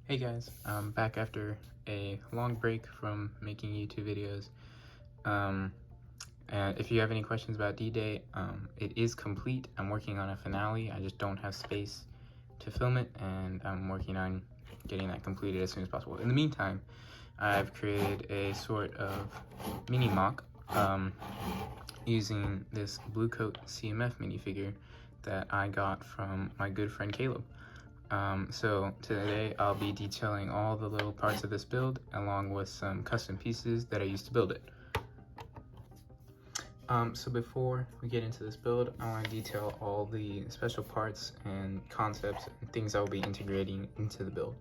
Hey guys, I'm back after a long break from making YouTube videos. And if you have any questions about D-Day, it is complete. I'm working on a finale. I just don't have space to film it, and I'm working on getting that completed as soon as possible. In the meantime, I've created a sort of mini MOC using this Blue Coat CMF minifigure that I got from my good friend Caleb. So today I'll be detailing all the little parts of this build along with some custom pieces that I used to build it. So before we get into this build, I want to detail all the special parts and concepts and things I'll be integrating into the build.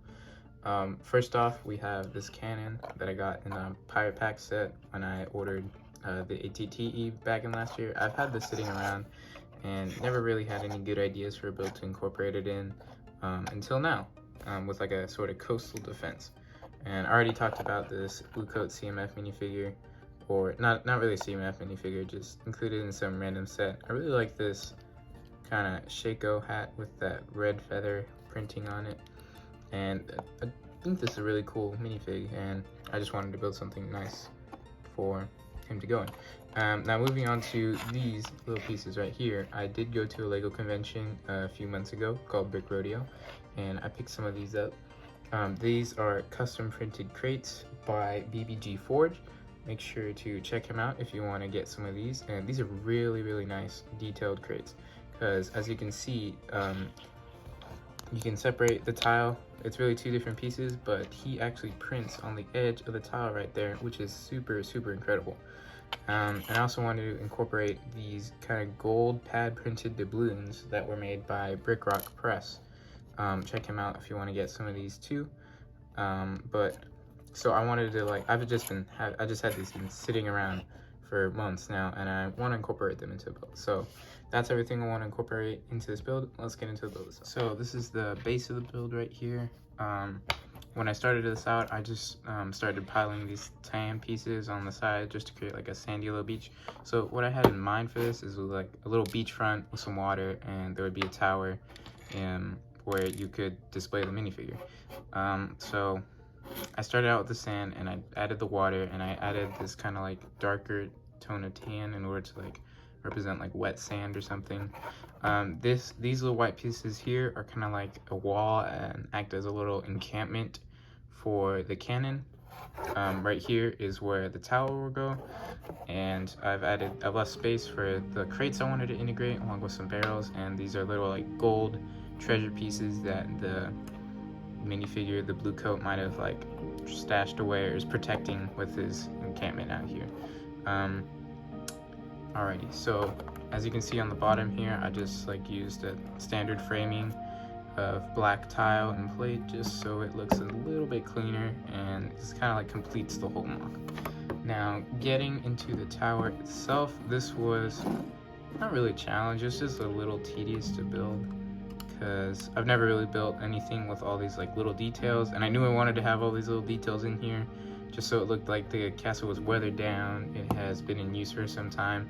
First off, we have this cannon that I got in a Pirate Pack set when I ordered the ATTE back in last year. I've had this sitting around and never really had any good ideas for a build to incorporate it in until now, with like a sort of coastal defense. And I already talked about this Blue Coat CMF minifigure, or not really a CMF minifigure, just included in some random set. I really like this kind of Shaco hat with that red feather printing on it, and I think this is a really cool minifig, and I just wanted to build something nice for him to go in. Now moving on to these little pieces right here, I did go to a Lego convention a few months ago called Brick Rodeo, and I picked some of these up. These are custom printed crates by BBG Forge. Make sure to check him out if you want to get some of these, and these are really nice detailed crates, because as you can see, you can separate the tile. It's really two different pieces, but he actually prints on the edge of the tile right there, which is super incredible. And I also wanted to incorporate these kind of gold pad printed doubloons that were made by Brick Rock Press. Check him out if you want to get some of these too. So I wanted to, like, I just had these been sitting around for months now, and I want to incorporate them into the build. So that's everything I want to incorporate into this build. Let's get into the build. So this is the base of the build right here. When I started this out, I just started piling these tan pieces on the side just to create like a sandy little beach. So what I had in mind for this is like a little beachfront with some water, and there would be a tower where you could display the minifigure. So I started out with the sand, and I added the water, and I added this kind of like darker tone of tan in order to like represent like wet sand or something. These little white pieces here are kind of like a wall and act as a little encampment for the cannon. Right here is where the tower will go, and I've left space for the crates I wanted to integrate along with some barrels, and these are little like gold treasure pieces that the minifigure, the Blue Coat, might have like stashed away or is protecting with his encampment out here. Alrighty, so as you can see on the bottom here, I just like used a standard framing of black tile and plate just so it looks a little bit cleaner, and it's kind of like completes the whole MOC. Now getting into the tower itself, this was not really a challenge, it's just a little tedious to build, because I've never really built anything with all these like little details, and I knew I wanted to have all these little details in here just so it looked like the castle was weathered down. It has been in use for some time.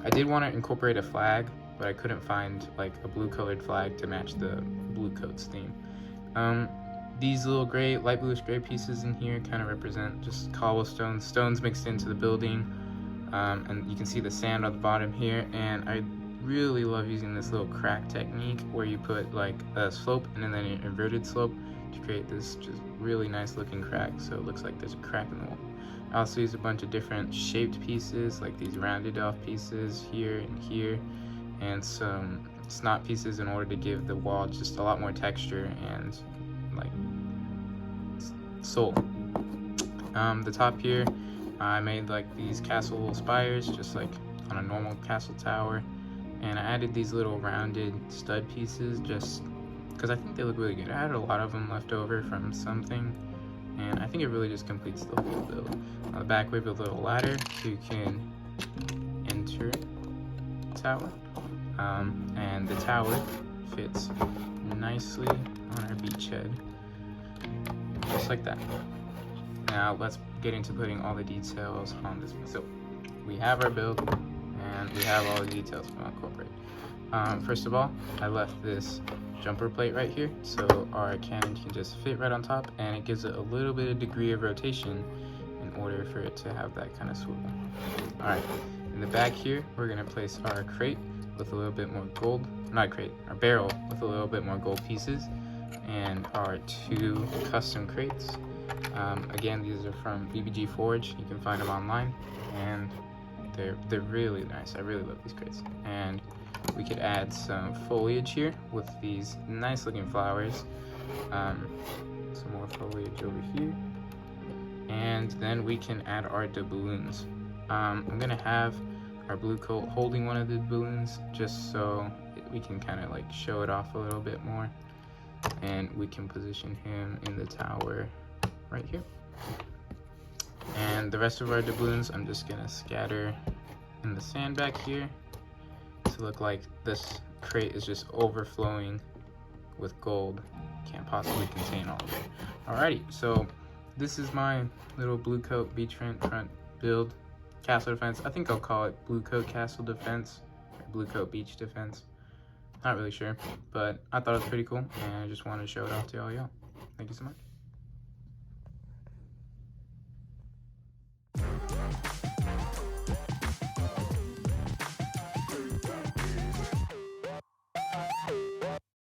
I did want to incorporate a flag, but I couldn't find like a blue colored flag to match the Blue Coat's theme. These little gray, light bluish gray pieces in here kind of represent just cobblestone, stones mixed into the building, and you can see the sand on the bottom here, and I really love using this little crack technique where you put like a slope and then an inverted slope to create this just really nice looking crack, so it looks like there's a crack in the wall. I also use a bunch of different shaped pieces, like these rounded off pieces here and here, and some snot pieces in order to give the wall just a lot more texture and like soul. The top here, I made like these castle spires just like on a normal castle tower, and I added these little rounded stud pieces just because I think they look really good. I had a lot of them left over from something, and I think it really just completes the whole build. On the back we have a little ladder so you can enter the tower, and the tower fits nicely on our beachhead, just like that. Now let's get into putting all the details on this. So we have our build, and we have all the details we want to incorporate. First of all, I left this jumper plate right here, so our cannon can just fit right on top, and it gives it a little bit of degree of rotation in order for it to have that kind of swivel. Alright, in the back here, we're going to place our crate with a little bit more gold, not crate, our barrel with a little bit more gold pieces, and our 2 custom crates. Again, these are from BBG Forge. You can find them online, and they're really nice. I really love these crates. And we could add some foliage here with these nice looking flowers. Some more foliage over here, and then we can add our doubloons. I'm gonna have our blue coat holding one of the balloons just so we can kind of like show it off a little bit more, and we can position him in the tower right here. And the rest of our doubloons I'm just gonna scatter in the sand back here to look like this crate is just overflowing with gold. Can't possibly contain all of it. Alrighty, so this is my little blue coat beachfront front build. Castle defense. I think I'll call it blue coat castle defense, or blue coat beach defense. Not really sure, but I thought it was pretty cool, and I just wanted to show it off to all y'all. Thank you so much.